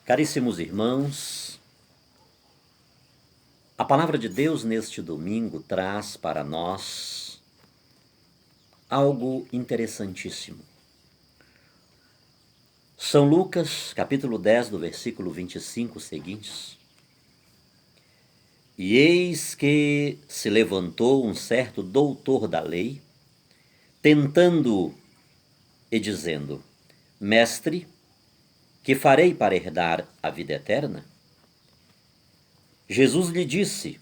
Caríssimos irmãos, a palavra de Deus neste domingo traz para nós algo interessantíssimo. São Lucas, capítulo 10, do versículo 25 seguintes. E eis que se levantou um certo doutor da lei, tentando e dizendo: Mestre, que farei para herdar a vida eterna? Jesus lhe disse: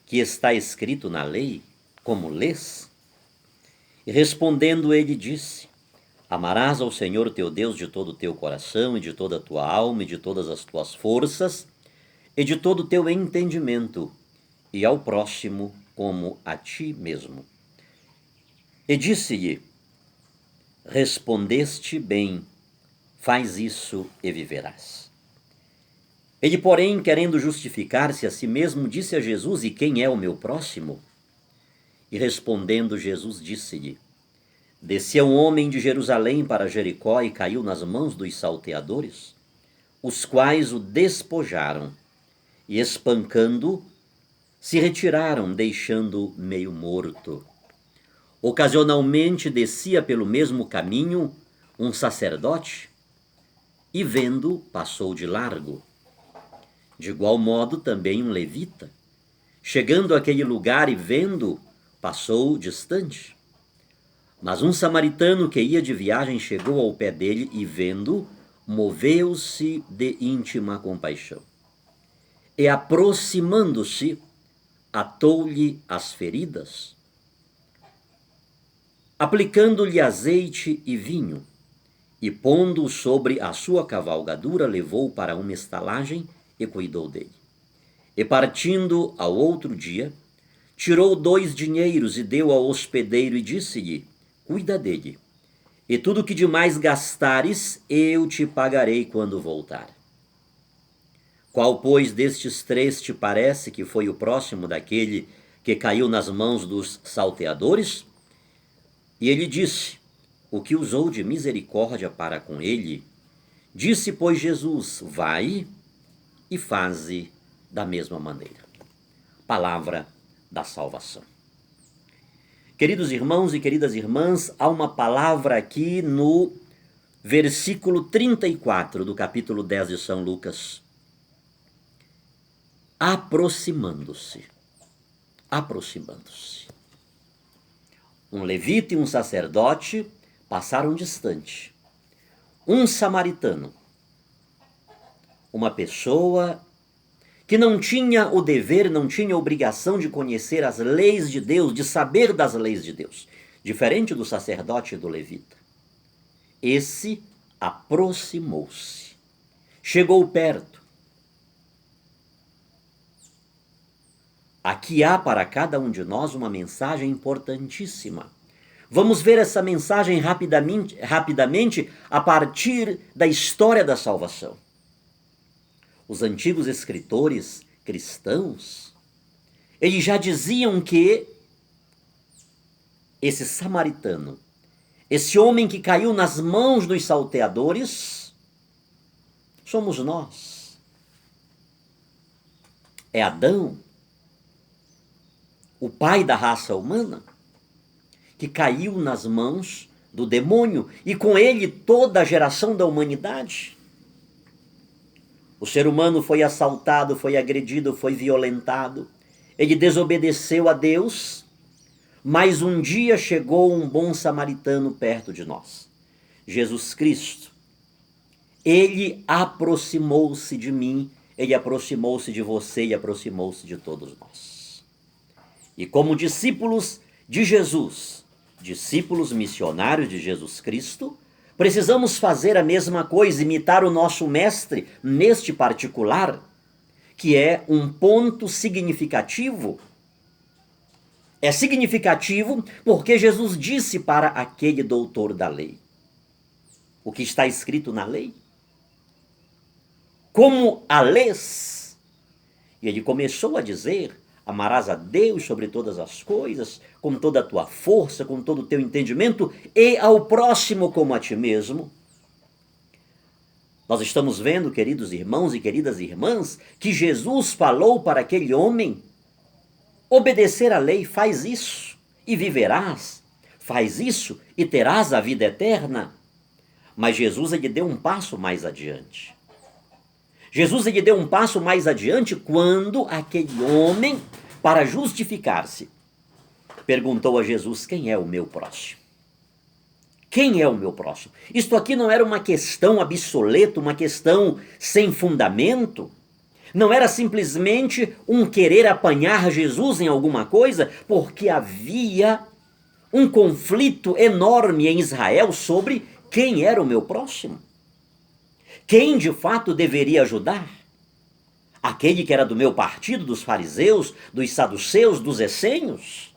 que está escrito na lei, como lês? E respondendo ele disse: Amarás ao Senhor teu Deus de todo o teu coração, e de toda a tua alma, e de todas as tuas forças, e de todo o teu entendimento, e ao próximo como a ti mesmo. E disse-lhe: Respondeste bem, faz isso e viverás. Ele, porém, querendo justificar-se a si mesmo, disse a Jesus: E quem é o meu próximo? E respondendo, Jesus disse-lhe: Descia um homem de Jerusalém para Jericó e caiu nas mãos dos salteadores, os quais o despojaram e, espancando, se retiraram, deixando meio morto. Ocasionalmente descia pelo mesmo caminho um sacerdote e, vendo, passou de largo. De igual modo também um levita, chegando àquele lugar e vendo, passou distante. Mas um samaritano que ia de viagem chegou ao pé dele e, vendo, moveu-se de íntima compaixão. E, aproximando-se, atou-lhe as feridas, aplicando-lhe azeite e vinho, e, pondo-o sobre a sua cavalgadura, levou-o para uma estalagem e cuidou dele. E, partindo ao outro dia, tirou 2 dinheiros e deu ao hospedeiro e disse-lhe: Cuida dele, e tudo que demais gastares, eu te pagarei quando voltar. Qual, pois, destes 3 te parece que foi o próximo daquele que caiu nas mãos dos salteadores? E ele disse: O que usou de misericórdia para com ele. Disse, pois, Jesus: Vai e faze da mesma maneira. Palavra da salvação. Queridos irmãos e queridas irmãs, há uma palavra aqui no versículo 34 do capítulo 10 de São Lucas. Aproximando-se. Aproximando-se. Um levita e um sacerdote passaram distante. Um samaritano, uma pessoa que não tinha o dever, não tinha a obrigação de conhecer as leis de Deus, de saber das leis de Deus, diferente do sacerdote e do levita. Esse aproximou-se, chegou perto. Aqui há para cada um de nós uma mensagem importantíssima. Vamos ver essa mensagem rapidamente a partir da história da salvação. Os antigos escritores cristãos, eles já diziam que esse samaritano, esse homem que caiu nas mãos dos salteadores, somos nós. É Adão, o pai da raça humana, que caiu nas mãos do demônio e com ele toda a geração da humanidade. O ser humano foi assaltado, foi agredido, foi violentado. Ele desobedeceu a Deus, mas um dia chegou um bom samaritano perto de nós. Jesus Cristo. Ele aproximou-se de mim, ele aproximou-se de você e aproximou-se de todos nós. E como discípulos de Jesus, discípulos missionários de Jesus Cristo, precisamos fazer a mesma coisa, imitar o nosso mestre neste particular, que é um ponto significativo. É significativo porque Jesus disse para aquele doutor da lei: o que está escrito na lei? Como a lês? E ele começou a dizer: amarás a Deus sobre todas as coisas, com toda a tua força, com todo o teu entendimento, e ao próximo como a ti mesmo. Nós estamos vendo, queridos irmãos e queridas irmãs, que Jesus falou para aquele homem: obedecer à lei, faz isso e viverás, faz isso e terás a vida eterna. Mas Jesus lhe deu um passo mais adiante. Jesus lhe deu um passo mais adiante quando aquele homem, para justificar-se, perguntou a Jesus: quem é o meu próximo? Quem é o meu próximo? Isto aqui não era uma questão obsoleta, uma questão sem fundamento. Não era simplesmente um querer apanhar Jesus em alguma coisa, porque havia um conflito enorme em Israel sobre quem era o meu próximo. Quem de fato deveria ajudar? Aquele que era do meu partido, dos fariseus, dos saduceus, dos essênios?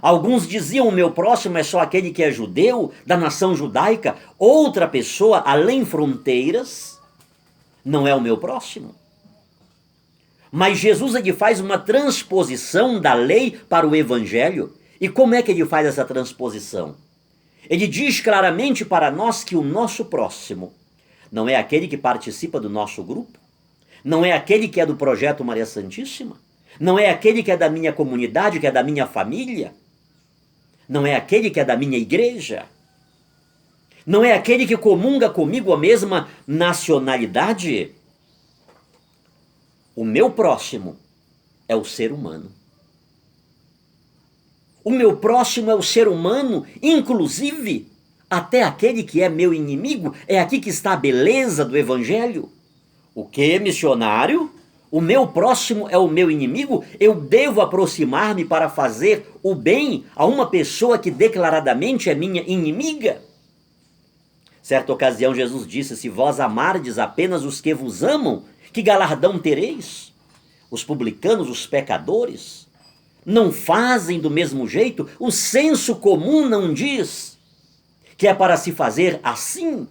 Alguns diziam: o meu próximo é só aquele que é judeu, da nação judaica. Outra pessoa, além fronteiras, não é o meu próximo. Mas Jesus ele faz uma transposição da lei para o evangelho. E como é que ele faz essa transposição? Ele diz claramente para nós que o nosso próximo não é aquele que participa do nosso grupo, não é aquele que é do projeto Maria Santíssima, não é aquele que é da minha comunidade, que é da minha família, não é aquele que é da minha igreja, não é aquele que comunga comigo a mesma nacionalidade. O meu próximo é o ser humano. O meu próximo é o ser humano, inclusive até aquele que é meu inimigo. É aqui que está a beleza do evangelho. O que, missionário? O meu próximo é o meu inimigo? Eu devo aproximar-me para fazer o bem a uma pessoa que declaradamente é minha inimiga? Certa ocasião Jesus disse: se vós amardes apenas os que vos amam, que galardão tereis? Os publicanos, os pecadores, não fazem do mesmo jeito? O senso comum não diz que é para se fazer assim?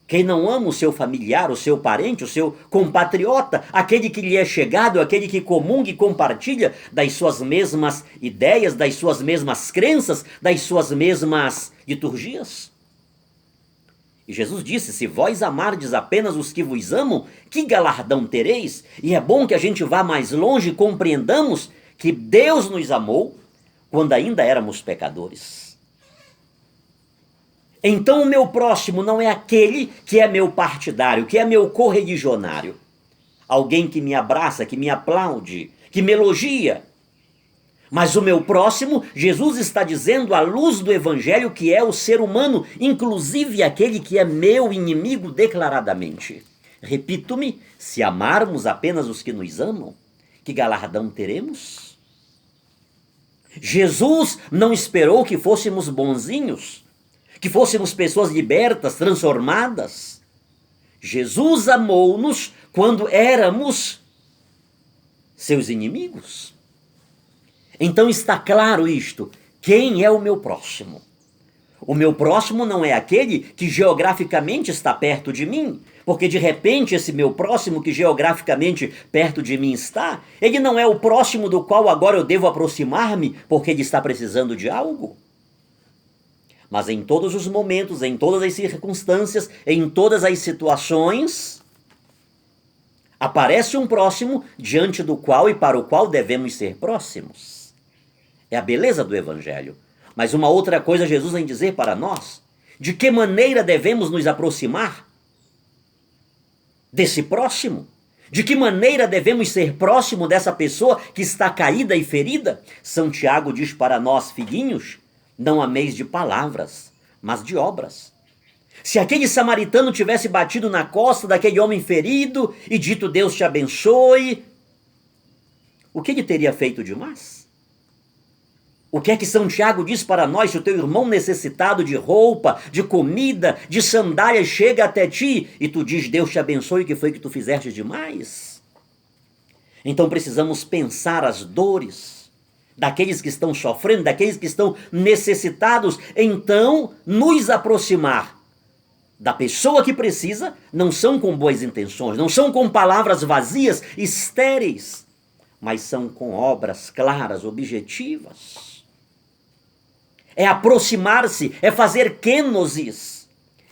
Quem não ama o seu familiar, o seu parente, o seu compatriota, aquele que lhe é chegado, aquele que comunga e compartilha das suas mesmas ideias, das suas mesmas crenças, das suas mesmas liturgias? E Jesus disse: se vós amardes apenas os que vos amam, que galardão tereis? E é bom que a gente vá mais longe e compreendamos que Deus nos amou quando ainda éramos pecadores. Então o meu próximo não é aquele que é meu partidário, que é meu correligionário. Alguém que me abraça, que me aplaude, que me elogia. Mas o meu próximo, Jesus está dizendo à luz do evangelho, que é o ser humano, inclusive aquele que é meu inimigo declaradamente. Repito-me: se amarmos apenas os que nos amam, que galardão teremos? Jesus não esperou que fôssemos bonzinhos, que fôssemos pessoas libertas, transformadas. Jesus amou-nos quando éramos seus inimigos. Então está claro isto: quem é o meu próximo? O meu próximo não é aquele que geograficamente está perto de mim, porque de repente esse meu próximo que geograficamente perto de mim está, ele não é o próximo do qual agora eu devo aproximar-me porque ele está precisando de algo. Mas em todos os momentos, em todas as circunstâncias, em todas as situações, aparece um próximo diante do qual e para o qual devemos ser próximos. É a beleza do evangelho. Mas uma outra coisa Jesus vem dizer para nós: de que maneira devemos nos aproximar desse próximo? De que maneira devemos ser próximo dessa pessoa que está caída e ferida? São Tiago diz para nós: filhinhos, não ameis de palavras, mas de obras. Se aquele samaritano tivesse batido na costa daquele homem ferido e dito: Deus te abençoe, o que ele teria feito demais? O que é que São Tiago diz para nós? Se o teu irmão necessitado de roupa, de comida, de sandálias chega até ti e tu diz: Deus te abençoe, o que foi que tu fizeste demais? Então precisamos pensar as dores daqueles que estão sofrendo, daqueles que estão necessitados, então nos aproximar da pessoa que precisa, não são com boas intenções, não são com palavras vazias, estéreis, mas são com obras claras, objetivas. É aproximar-se, é fazer kenosis,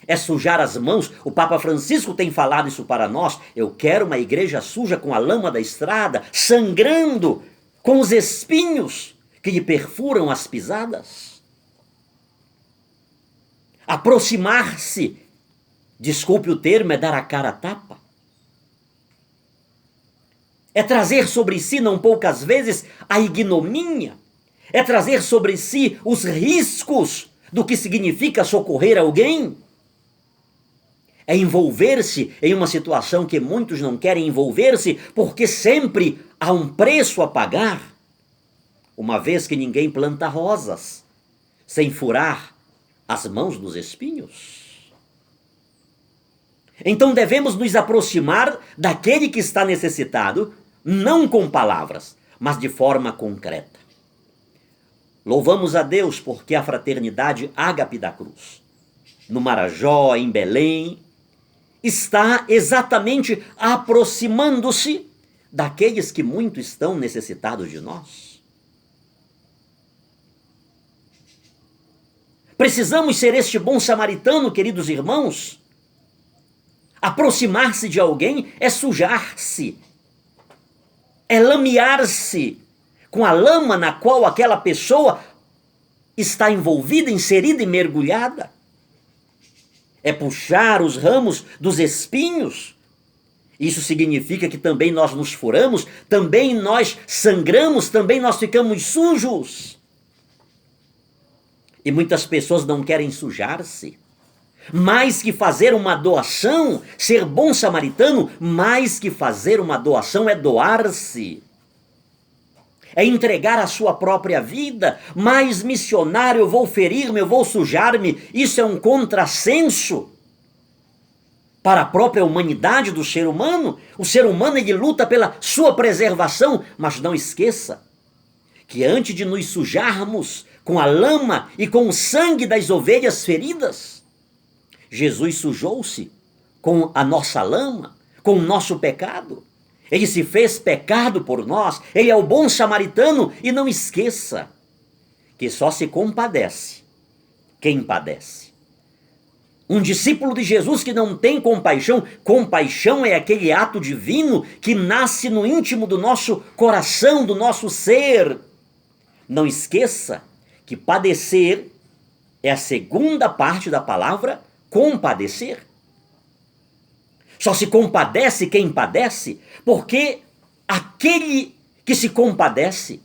é sujar as mãos. O Papa Francisco tem falado isso para nós. Eu quero uma igreja suja com a lama da estrada, sangrando, com os espinhos que lhe perfuram as pisadas. Aproximar-se, desculpe o termo, é dar a cara a tapa. É trazer sobre si, não poucas vezes, a ignomínia. É trazer sobre si os riscos do que significa socorrer alguém. É envolver-se em uma situação que muitos não querem envolver-se, porque sempre há um preço a pagar. Uma vez que ninguém planta rosas sem furar as mãos dos espinhos. Então devemos nos aproximar daquele que está necessitado, não com palavras, mas de forma concreta. Louvamos a Deus porque a fraternidade Ágape da Cruz, no Marajó, em Belém, está exatamente aproximando-se daqueles que muito estão necessitados de nós. Precisamos ser este bom samaritano, queridos irmãos. Aproximar-se de alguém é sujar-se, é lamear-se com a lama na qual aquela pessoa está envolvida, inserida e mergulhada. É puxar os ramos dos espinhos. Isso significa que também nós nos furamos, também nós sangramos, também nós ficamos sujos. E muitas pessoas não querem sujar-se. Mais que fazer uma doação, ser bom samaritano, mais que fazer uma doação é doar-se. É entregar a sua própria vida. Mais missionário, eu vou ferir-me, eu vou sujar-me. Isso é um contrassenso para a própria humanidade do ser humano. O ser humano, ele luta pela sua preservação, mas não esqueça que antes de nos sujarmos com a lama e com o sangue das ovelhas feridas, Jesus sujou-se com a nossa lama, com o nosso pecado. Ele se fez pecado por nós, ele é o bom samaritano, e não esqueça que só se compadece quem padece. Um discípulo de Jesus que não tem compaixão, compaixão é aquele ato divino que nasce no íntimo do nosso coração, do nosso ser. Não esqueça que padecer é a segunda parte da palavra compadecer. Só se compadece quem padece, porque aquele que se compadece,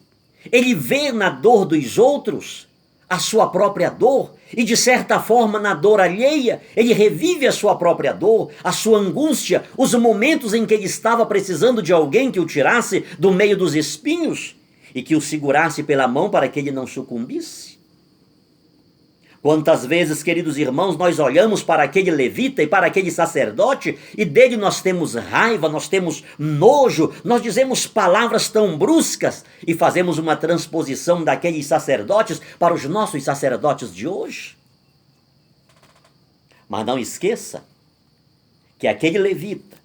ele vê na dor dos outros a sua própria dor, e de certa forma na dor alheia, ele revive a sua própria dor, a sua angústia, os momentos em que ele estava precisando de alguém que o tirasse do meio dos espinhos e que o segurasse pela mão para que ele não sucumbisse. Quantas vezes, queridos irmãos, nós olhamos para aquele levita e para aquele sacerdote e dele nós temos raiva, nós temos nojo, nós dizemos palavras tão bruscas e fazemos uma transposição daqueles sacerdotes para os nossos sacerdotes de hoje. Mas não esqueça que aquele levita,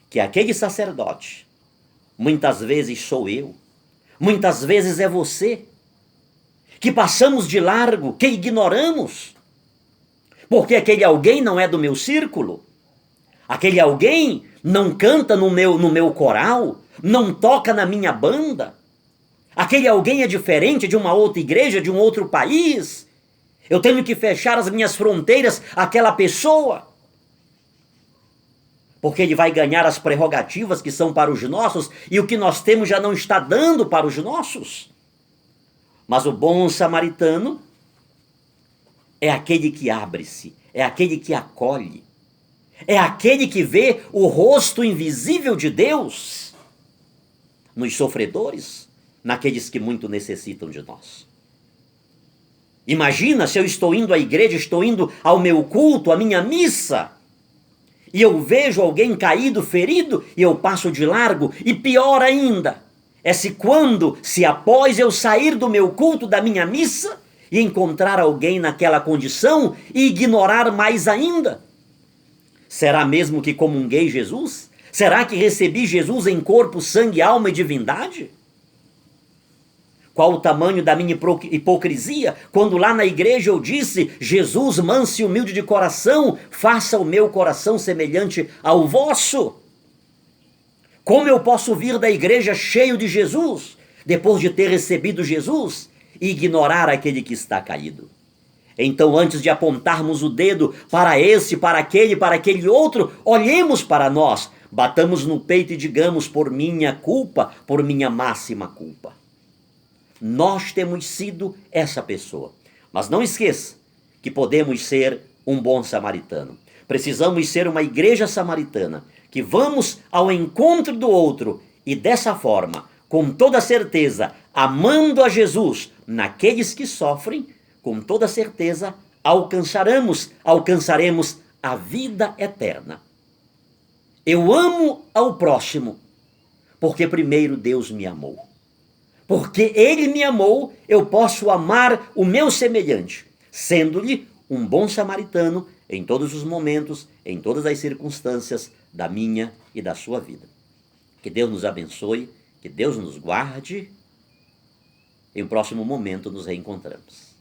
que aquele sacerdote, muitas vezes sou eu, muitas vezes é você, que passamos de largo, que ignoramos, porque aquele alguém não é do meu círculo, aquele alguém não canta no meu coral, não toca na minha banda, aquele alguém é diferente de uma outra igreja, de um outro país, eu tenho que fechar as minhas fronteiras àquela pessoa, porque ele vai ganhar as prerrogativas que são para os nossos, e o que nós temos já não está dando para os nossos. Mas o bom samaritano é aquele que abre-se, é aquele que acolhe, é aquele que vê o rosto invisível de Deus nos sofredores, naqueles que muito necessitam de nós. Imagina se eu estou indo à igreja, estou indo ao meu culto, à minha missa, e eu vejo alguém caído, ferido, e eu passo de largo, e pior ainda, se após eu sair do meu culto, da minha missa, e encontrar alguém naquela condição e ignorar mais ainda. Será mesmo que comunguei Jesus? Será que recebi Jesus em corpo, sangue, alma e divindade? Qual o tamanho da minha hipocrisia, quando lá na igreja eu disse: Jesus, manso e humilde de coração, faça o meu coração semelhante ao vosso. Como eu posso vir da igreja cheio de Jesus, depois de ter recebido Jesus, e ignorar aquele que está caído? Então, antes de apontarmos o dedo para esse, para aquele outro, olhemos para nós, batamos no peito e digamos: por minha culpa, por minha máxima culpa. Nós temos sido essa pessoa. Mas não esqueça que podemos ser um bom samaritano. Precisamos ser uma igreja samaritana, que vamos ao encontro do outro e dessa forma, com toda certeza, amando a Jesus naqueles que sofrem, com toda certeza alcançaremos a vida eterna. Eu amo ao próximo, porque primeiro Deus me amou. Porque Ele me amou, eu posso amar o meu semelhante, sendo-lhe um bom samaritano em todos os momentos, em todas as circunstâncias da minha e da sua vida. Que Deus nos abençoe, que Deus nos guarde. Em um próximo momento nos reencontramos.